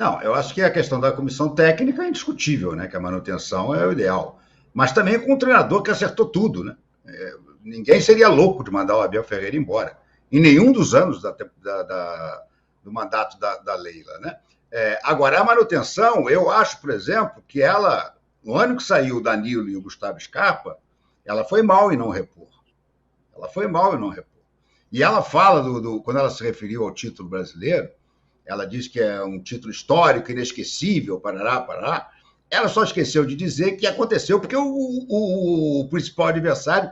Não, eu acho que a questão da comissão técnica é indiscutível, né? Que a manutenção é o ideal. Mas também com um treinador que acertou tudo, né? Ninguém seria louco de mandar o Abel Ferreira embora. Em nenhum dos anos do mandato da Leila, né? Agora, a manutenção, eu acho, por exemplo, que ela, no ano que saiu o Danilo e o Gustavo Scarpa, ela foi mal em não repor. Ela foi mal em não repor. E ela fala, quando ela se referiu ao título brasileiro, ela diz que é um título histórico, inesquecível, parará, parará. Ela só esqueceu de dizer que aconteceu porque o principal adversário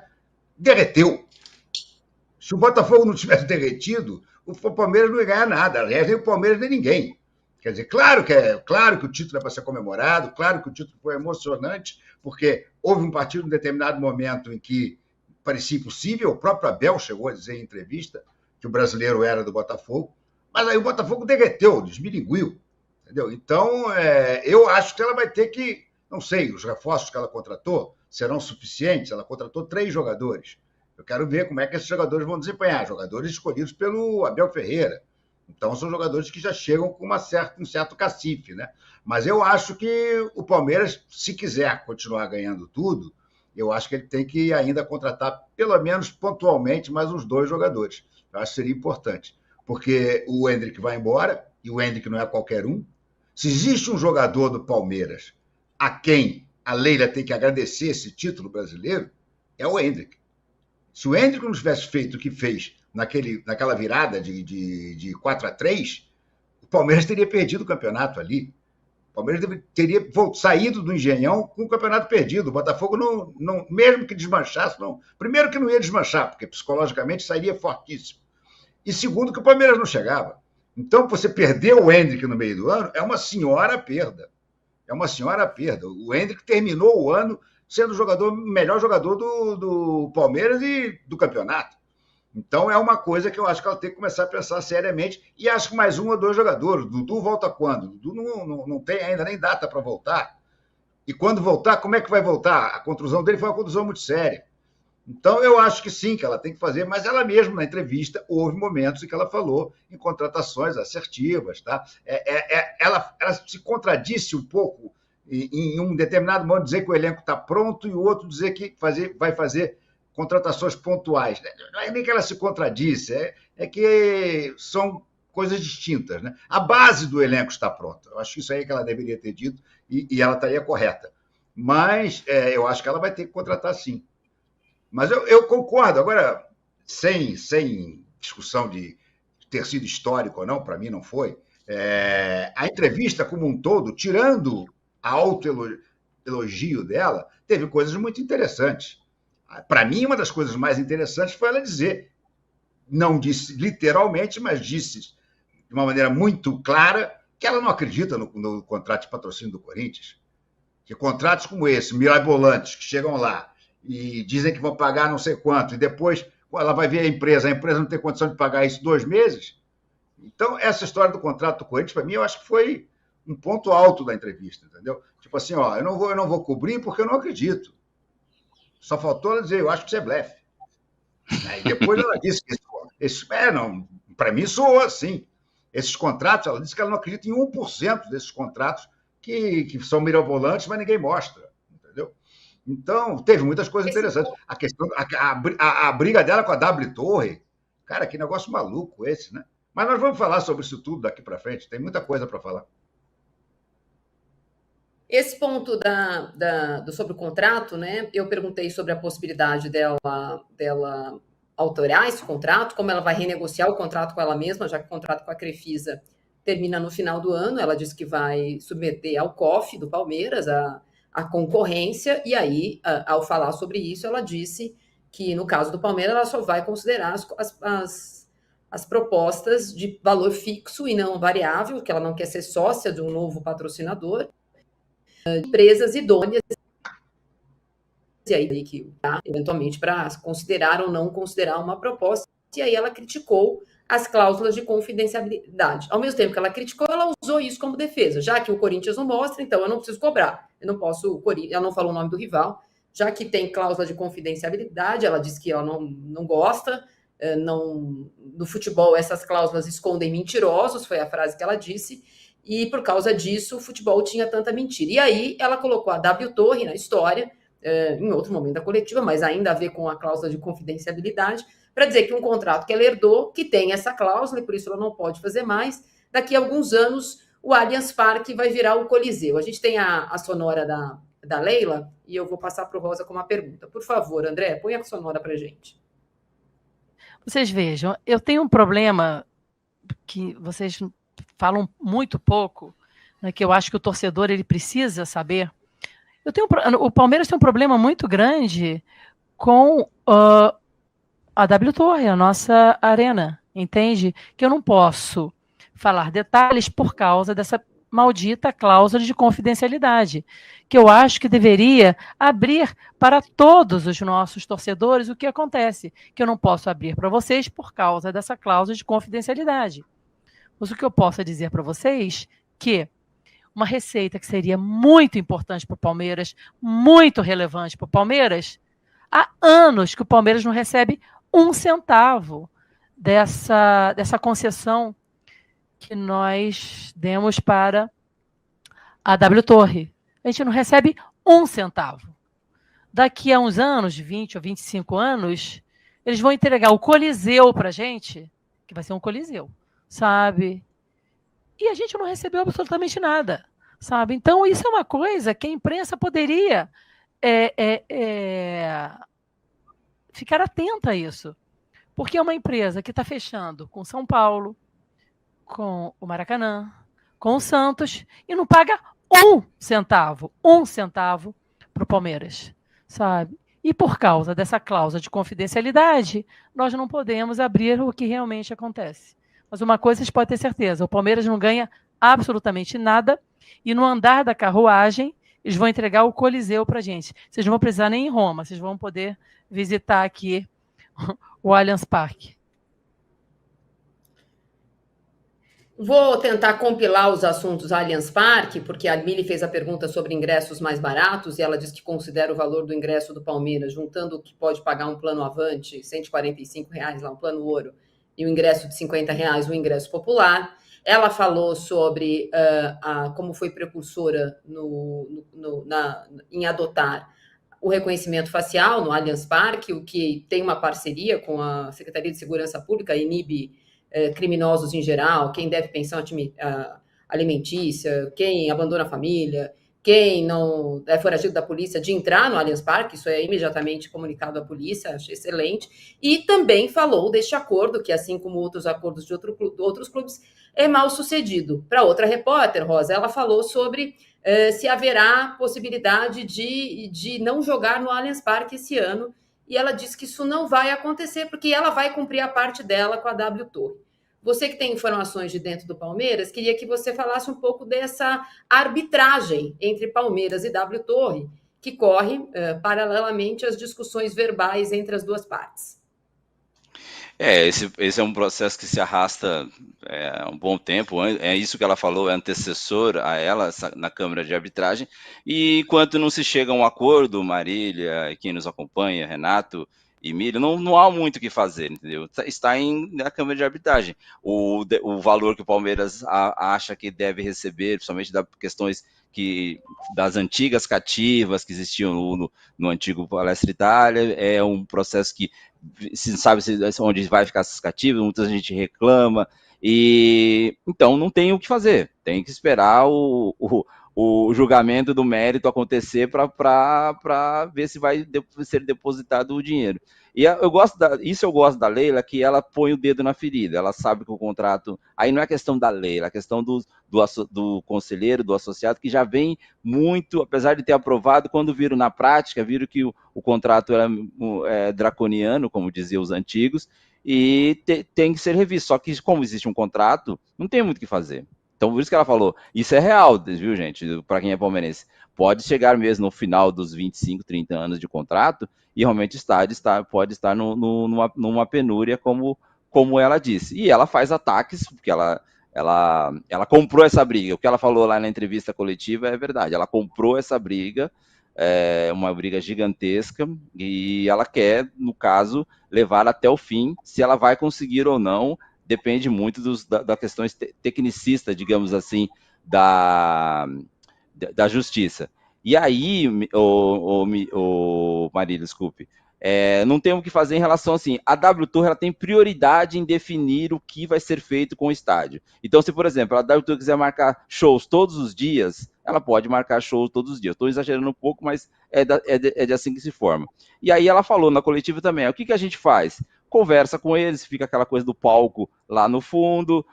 derreteu. Se o Botafogo não tivesse derretido, o Palmeiras não ia ganhar nada. Aliás, nem o Palmeiras, nem ninguém. Quer dizer, claro que o título é para ser comemorado, claro que o título foi emocionante, porque houve um partido em determinado momento em que parecia impossível, o próprio Abel chegou a dizer em entrevista que o brasileiro era do Botafogo, mas aí o Botafogo derreteu, desmilinguiu. Entendeu? Então, eu acho que ela vai ter que, não sei, os reforços que ela contratou serão suficientes. Ela contratou 3 jogadores. Eu quero ver como é que esses jogadores vão desempenhar. Jogadores escolhidos pelo Abel Ferreira. Então, são jogadores que já chegam com um certo cacife, né? Mas eu acho que o Palmeiras, se quiser continuar ganhando tudo, eu acho que ele tem que ainda contratar, pelo menos pontualmente, mais uns 2 jogadores. Eu acho que seria importante. Porque o Endrick vai embora, e o Endrick não é qualquer um. Se existe um jogador do Palmeiras a quem a Leila tem que agradecer esse título brasileiro, é o Endrick. Se o Endrick não tivesse feito o que fez naquela virada de 4-3, o Palmeiras teria perdido o campeonato ali. O Palmeiras teria saído do Engenhão com o campeonato perdido. O Botafogo, não, mesmo que desmanchasse, não. Primeiro que não ia desmanchar, porque psicologicamente sairia fortíssimo. E segundo que o Palmeiras não chegava. Então, você perder o Endrick no meio do ano é uma senhora perda. É uma senhora perda. O Endrick terminou o ano sendo o melhor jogador do Palmeiras e do campeonato. Então, é uma coisa que eu acho que ela tem que começar a pensar seriamente. E acho que mais 1 ou 2 jogadores. O Dudu volta quando? O Dudu não tem ainda nem data para voltar. E quando voltar, como é que vai voltar? A contusão dele foi uma contusão muito séria. Então, eu acho que sim, que ela tem que fazer, mas ela mesma, na entrevista, houve momentos em que ela falou em contratações assertivas. Tá? Ela se contradisse um pouco em um determinado momento, dizer que o elenco está pronto e o outro dizer que vai fazer contratações pontuais. Não é nem que ela se contradisse, é que são coisas distintas. Né? A base do elenco está pronta. Eu acho que isso aí é que ela deveria ter dito e ela estaria correta. Mas eu acho que ela vai ter que contratar sim. Mas eu concordo. Agora, sem discussão de ter sido histórico ou não, para mim não foi. A entrevista como um todo, tirando a autoelogio dela, teve coisas muito interessantes. Para mim, uma das coisas mais interessantes foi ela dizer, não disse literalmente, mas disse de uma maneira muito clara, que ela não acredita no contrato de patrocínio do Corinthians. Que contratos como esse, mirabolantes, que chegam lá e dizem que vão pagar não sei quanto, e depois ela vai ver a empresa não tem condição de pagar isso 2 meses. Então, essa história do contrato do Corinthians, para mim, eu acho que foi um ponto alto da entrevista, entendeu? Tipo assim, eu não vou cobrir porque eu não acredito. Só faltou ela dizer, eu acho que isso é blefe. E depois ela disse que para mim soou assim. Esses contratos, ela disse que ela não acredita em 1% desses contratos que são mirabolantes, mas ninguém mostra. Então, teve muitas coisas interessantes. A questão, a briga dela com a W Torre, cara, que negócio maluco esse, né? Mas nós vamos falar sobre isso tudo daqui para frente, tem muita coisa para falar. Esse ponto sobre o contrato, né? Eu perguntei sobre a possibilidade dela alterar esse contrato, como ela vai renegociar o contrato com ela mesma, já que o contrato com a Crefisa termina no final do ano. Ela disse que vai submeter ao COF do Palmeiras a concorrência, e aí, ao falar sobre isso, ela disse que, no caso do Palmeiras, ela só vai considerar as propostas de valor fixo e não variável, que ela não quer ser sócia de um novo patrocinador, empresas idôneas, e aí que eventualmente para considerar ou não considerar uma proposta, e aí ela criticou as cláusulas de confidencialidade. Ao mesmo tempo que ela criticou, ela usou isso como defesa. Já que o Corinthians não mostra, então eu não preciso cobrar. Eu não posso, ela não falou o nome do rival, já que tem cláusula de confidencialidade, ela disse que ela não gosta, no futebol essas cláusulas escondem mentirosos, foi a frase que ela disse, e por causa disso o futebol tinha tanta mentira. E aí ela colocou a W Torre na história, em outro momento da coletiva, mas ainda a ver com a cláusula de confidencialidade, para dizer que um contrato que ela herdou, que tem essa cláusula, e por isso ela não pode fazer mais, daqui a alguns anos o Allianz Parque vai virar o Coliseu. A gente tem a sonora da Leila, e eu vou passar para o Rosa com uma pergunta. Por favor, André, põe a sonora para a gente. Vocês vejam, eu tenho um problema que vocês falam muito pouco, né, que eu acho que o torcedor ele precisa saber. O Palmeiras tem um problema muito grande com a W Torre, a nossa arena, entende? Que eu não posso falar detalhes por causa dessa maldita cláusula de confidencialidade, que eu acho que deveria abrir para todos os nossos torcedores o que acontece, que eu não posso abrir para vocês por causa dessa cláusula de confidencialidade. Mas o que eu posso dizer para vocês que uma receita que seria muito importante para o Palmeiras, muito relevante para o Palmeiras, há anos que o Palmeiras não recebe um centavo dessa concessão que nós demos para a W Torre. A gente não recebe um centavo. Daqui a uns anos, 20 ou 25 anos, eles vão entregar o Coliseu para a gente, que vai ser um Coliseu, sabe? E a gente não recebeu absolutamente nada, sabe? Então, isso é uma coisa que a imprensa poderia ficar atenta a isso. Porque é uma empresa que está fechando com São Paulo, com o Maracanã, com o Santos, e não paga um centavo para o Palmeiras, sabe? E por causa dessa cláusula de confidencialidade, nós não podemos abrir o que realmente acontece. Mas uma coisa vocês podem ter certeza, o Palmeiras não ganha absolutamente nada, e no andar da carruagem, eles vão entregar o Coliseu para a gente. Vocês não vão precisar nem ir em Roma, vocês vão poder visitar aqui o Allianz Parque. Vou tentar compilar os assuntos Allianz Parque, porque a Mili fez a pergunta sobre ingressos mais baratos e ela disse que considera o valor do ingresso do Palmeiras, juntando o que pode pagar um plano Avante, R$ 145, lá, um plano ouro, e o ingresso de R$ 50, o ingresso popular. Ela falou sobre como foi precursora em adotar o reconhecimento facial no Allianz Parque, o que tem uma parceria com a Secretaria de Segurança Pública, inibe criminosos em geral, quem deve pensão alimentícia, quem abandona a família, quem não é foragido da polícia, de entrar no Allianz Parque, isso é imediatamente comunicado à polícia, acho excelente, e também falou deste acordo, que assim como outros acordos de outros clubes, é mal sucedido. Para outra repórter, Rosa, ela falou sobre se haverá possibilidade de não jogar no Allianz Parque esse ano, e ela disse que isso não vai acontecer, porque ela vai cumprir a parte dela com a W Torre. Você que tem informações de dentro do Palmeiras, queria que você falasse um pouco dessa arbitragem entre Palmeiras e W Torre, que corre paralelamente às discussões verbais entre as duas partes. Esse é um processo que se arrasta há um bom tempo. É isso que ela falou, é antecessor a ela na Câmara de Arbitragem. E enquanto não se chega a um acordo, Marília, quem nos acompanha, Renato e Mírio, não há muito o que fazer, entendeu? Está na Câmara de Arbitragem. O valor que o Palmeiras acha que deve receber, principalmente das questões das antigas cativas que existiam no antigo Palestra Itália, é um processo que se sabe onde vai ficar essas cativas, muita gente reclama, e então não tem o que fazer, tem que esperar o julgamento do mérito acontecer para ver se vai ser depositado o dinheiro. E eu gosto da Leila, que ela põe o dedo na ferida, ela sabe que o contrato, aí não é questão da Leila, é questão do conselheiro, do associado, que já vem muito, apesar de ter aprovado, quando viram na prática, viram que o contrato era draconiano, como diziam os antigos, e tem que ser revisto, só que como existe um contrato, não tem muito o que fazer. Então, por isso que ela falou, isso é real, viu, gente, para quem é palmeirense. Pode chegar mesmo no final dos 25, 30 anos de contrato e realmente pode estar numa penúria, como ela disse. E ela faz ataques, porque ela comprou essa briga. O que ela falou lá na entrevista coletiva é verdade. Ela comprou essa briga, uma briga gigantesca, e ela quer, no caso, levar até o fim. Se ela vai conseguir ou não, depende muito da questões tecnicistas, digamos assim, da Justiça. E aí, Marília, desculpe, não tem o que fazer em relação assim, a WTOR ela tem prioridade em definir o que vai ser feito com o estádio. Então, se, por exemplo, a WTOR quiser marcar shows todos os dias, ela pode marcar shows todos os dias. Estou exagerando um pouco, mas é de assim que se forma. E aí ela falou na coletiva também, o que a gente faz? Conversa com eles, fica aquela coisa do palco lá no fundo,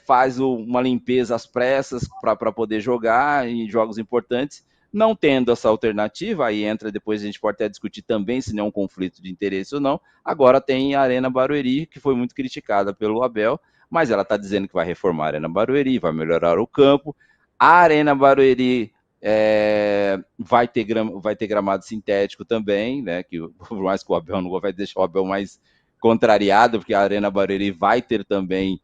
faz uma limpeza às pressas para poder jogar em jogos importantes. Não tendo essa alternativa, aí entra, depois a gente pode até discutir também se não é um conflito de interesse ou não. Agora tem a Arena Barueri, que foi muito criticada pelo Abel, mas ela está dizendo que vai reformar a Arena Barueri, vai melhorar o campo. A Arena Barueri vai ter gramado sintético também, né? Que por mais que o Abel não vai deixar o Abel mais contrariado, porque a Arena Barueri vai ter também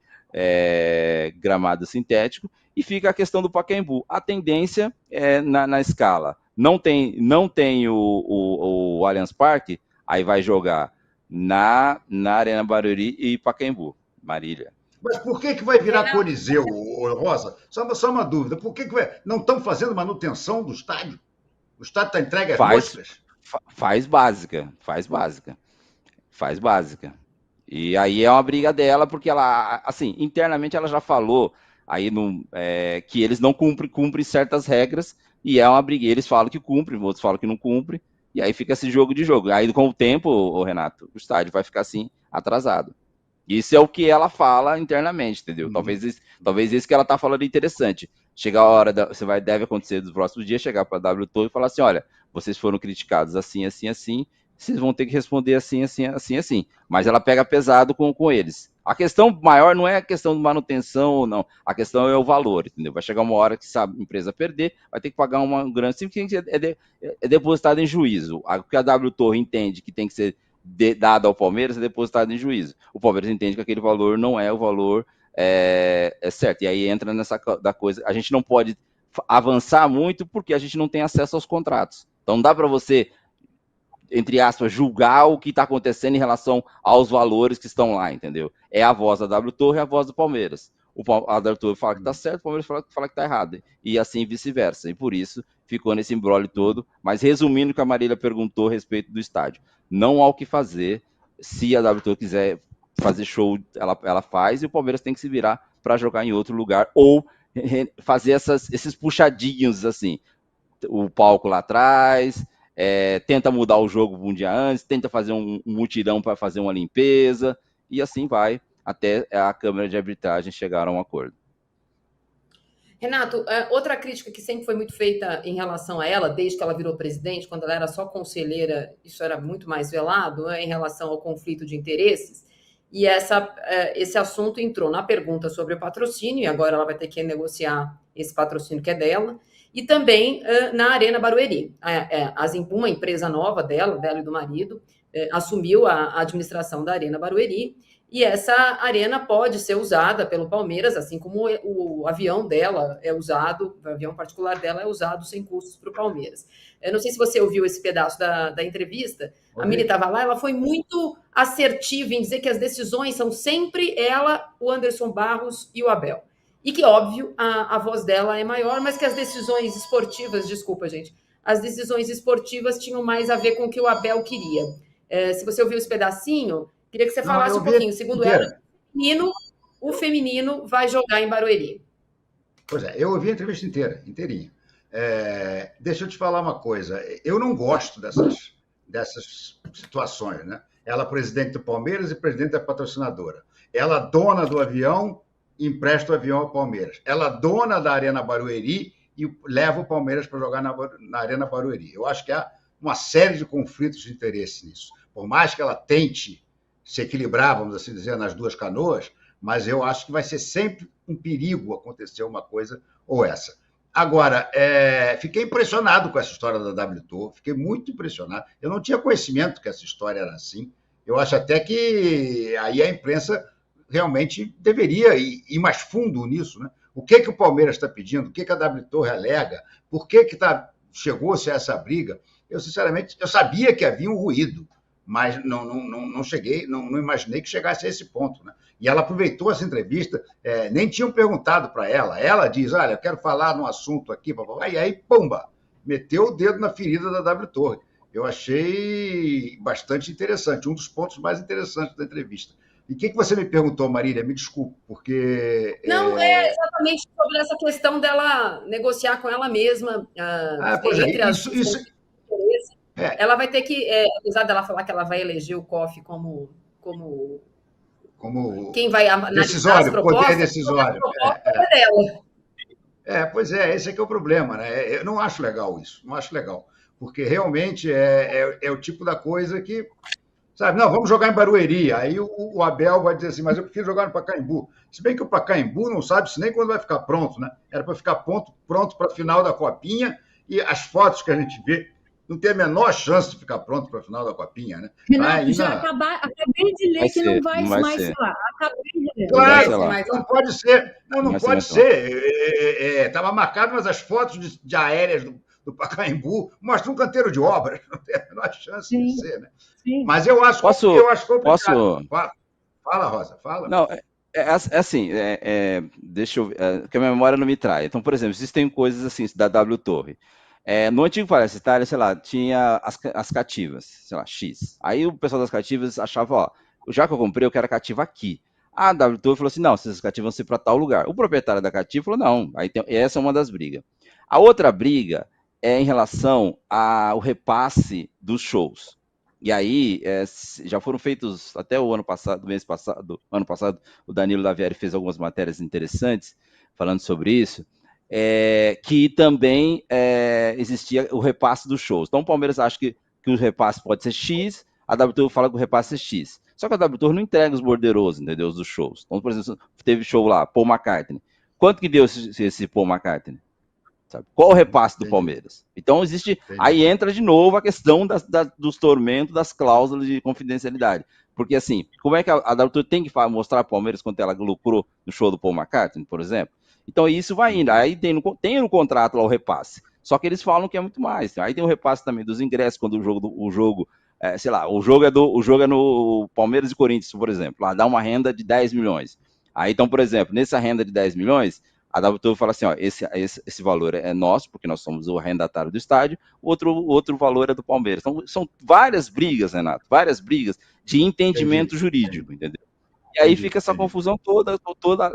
gramado sintético. E fica a questão do Pacaembu. A tendência na escala. Não tem o Allianz Parque, aí vai jogar na Arena Barueri e Pacaembu. Marília. Mas por que vai virar Coliseu, Rosa? Só uma dúvida. Por que não estão fazendo manutenção do estádio? O estádio está entregue às moscas? Faz básica. E aí é uma briga dela, porque ela, assim, internamente ela já falou aí que eles não cumprem certas regras, e é uma briga. Eles falam que cumprem, outros falam que não cumprem, e aí fica esse jogo de jogo. Aí com o tempo, Renato, o estádio vai ficar assim, atrasado. Isso é o que ela fala internamente, entendeu? Talvez isso que ela tá falando é interessante. Chegar a hora, deve acontecer nos próximos dias, chegar para a WTOR e falar assim, olha, vocês foram criticados assim, assim, assim, vocês vão ter que responder assim, assim, assim, assim. Mas ela pega pesado com eles. A questão maior não é a questão de manutenção ou não, a questão é o valor, entendeu? Vai chegar uma hora que, se a empresa perder, vai ter que pagar uma grana, simplesmente é depositado em juízo. O que a WTOR entende que tem que ser dado ao Palmeiras é depositado em juízo. O Palmeiras entende que aquele valor não é o valor certo. E aí entra nessa da coisa. A gente não pode avançar muito porque a gente não tem acesso aos contratos. Então não dá para você, entre aspas, julgar o que está acontecendo em relação aos valores que estão lá, entendeu? É a voz da WTOR e a voz do Palmeiras. A WTOR fala que está certo, o Palmeiras fala que está errado. E assim vice-versa. E por isso ficou nesse imbróglio todo. Mas resumindo o que a Marília perguntou a respeito do estádio. Não há o que fazer. Se a WTOR quiser fazer show, ela faz. E o Palmeiras tem que se virar para jogar em outro lugar. Ou fazer esses puxadinhos, assim. O palco lá atrás... tenta mudar o jogo um dia antes, tenta fazer um mutirão para fazer uma limpeza, e assim vai, até a Câmara de Arbitragem chegar a um acordo. Renato, outra crítica que sempre foi muito feita em relação a ela, desde que ela virou presidente, quando ela era só conselheira, isso era muito mais velado, em relação ao conflito de interesses, e esse assunto entrou na pergunta sobre o patrocínio, e agora ela vai ter que negociar esse patrocínio que é dela, e também na Arena Barueri. A Zimpum, uma empresa nova dela e do marido, assumiu a administração da Arena Barueri, e essa arena pode ser usada pelo Palmeiras, assim como o avião dela é usado, o avião particular dela é usado sem custos para o Palmeiras. Eu não sei se você ouviu esse pedaço da entrevista, a Mili estava lá, ela foi muito assertiva em dizer que as decisões são sempre ela, o Anderson Barros e o Abel. E que, óbvio, a voz dela é maior, mas que as decisões esportivas, desculpa, gente, as decisões esportivas tinham mais a ver com o que o Abel queria. Se você ouviu esse pedacinho, queria que você falasse um pouquinho. Segundo ela, o feminino vai jogar em Barueri. Pois é, eu ouvi a entrevista inteirinha. Deixa eu te falar uma coisa. Eu não gosto dessas situações, né? Ela presidente do Palmeiras e presidente da patrocinadora. Ela dona do avião, empresta o avião ao Palmeiras. Ela dona da Arena Barueri e leva o Palmeiras para jogar na Arena Barueri. Eu acho que há uma série de conflitos de interesse nisso. Por mais que ela tente se equilibrar, vamos assim dizer, nas duas canoas, mas eu acho que vai ser sempre um perigo acontecer uma coisa ou essa. Agora, fiquei impressionado com essa história da WTOR, fiquei muito impressionado. Eu não tinha conhecimento que essa história era assim. Eu acho até que aí a imprensa realmente deveria ir mais fundo nisso, né? O que o Palmeiras está pedindo? O que a WTOR alega? Por que chegou-se a essa briga? Eu, sinceramente, eu sabia que havia um ruído, mas não cheguei, não imaginei que chegasse a esse ponto, né? E ela aproveitou essa entrevista, nem tinham perguntado para ela. Ela diz, olha, eu quero falar num assunto aqui, e aí, pumba, meteu o dedo na ferida da W Torre. Eu achei bastante interessante, um dos pontos mais interessantes da entrevista. E o que você me perguntou, Marília? Me desculpe, porque... Não, é exatamente sobre essa questão dela negociar com ela mesma, entre as interesses. Ela vai ter que, apesar dela falar que ela vai eleger o COF como quem vai analisar as propostas, poder decisório. É dela. Pois é, esse é que é o problema, né? Eu não acho legal isso, não acho legal, porque realmente é o tipo da coisa que, sabe, não, vamos jogar em Barueri, aí o Abel vai dizer assim, mas eu prefiro jogar no Pacaembu, se bem que o Pacaembu não sabe-se nem quando vai ficar pronto, né? Era para ficar pronto para a final da Copinha, e as fotos que a gente vê não tem a menor chance de ficar pronto para a final da Copinha, né? Renato, acabei de ler que não vai mais ser lá. Acabei de ler. Claro, não pode ser. Não pode ser. Estava marcado, mas as fotos de aéreas do Pacaembu mostram um canteiro de obras. Não tem a menor chance de ser, né? Sim. Mas eu acho complicado. Fala, Rosa, fala. Não, assim, deixa eu ver, que a minha memória não me trai. Então, por exemplo, existem coisas assim, da W Torre. No antigo Palestra Itália, sei lá, tinha as cativas, sei lá, X. Aí o pessoal das cativas achava, ó, já que eu comprei, eu quero a cativa aqui. A W Torre falou assim, não, essas cativas vão ser para tal lugar. O proprietário da cativa falou, não, essa é uma das brigas. A outra briga é em relação ao repasse dos shows. E aí, já foram feitos, até o ano passado, o Danilo Lavieri fez algumas matérias interessantes falando sobre isso, que também existia o repasse dos shows. Então o Palmeiras acha que o repasse pode ser X, a W Torre fala que o repasse é X. Só que a W Torre não entrega os borderosos, entendeu? Dos shows. Então, por exemplo, teve show lá, Paul McCartney. Quanto que deu esse Paul McCartney? Sabe? Qual o repasse do Palmeiras? Então existe. Aí entra de novo a questão dos tormentos, das cláusulas de confidencialidade. Porque assim, como é que a W Torre tem que mostrar para o Palmeiras quanto ela lucrou no show do Paul McCartney, por exemplo? Então isso vai indo. Aí tem no contrato lá o repasse. Só que eles falam que é muito mais. Aí tem o repasse também dos ingressos, quando o jogo sei lá, o jogo é no Palmeiras e Corinthians, por exemplo. Lá dá uma renda de 10 milhões. Aí então, por exemplo, nessa renda de 10 milhões, a W Torre fala assim, ó, esse valor é nosso, porque nós somos o arrendatário do estádio, outro valor é do Palmeiras. Então, são várias brigas, Renato, várias brigas de entendimento jurídico, entendeu? E aí fica essa confusão toda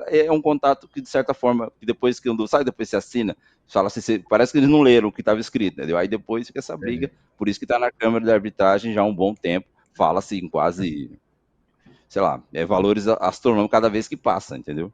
é um contato que, de certa forma, que depois que depois se assina, fala assim, parece que eles não leram o que estava escrito, entendeu? Aí depois fica essa briga, por isso que está na Câmara de Arbitragem já há um bom tempo, fala assim, quase, sei lá, valores astronômicos cada vez que passa, entendeu?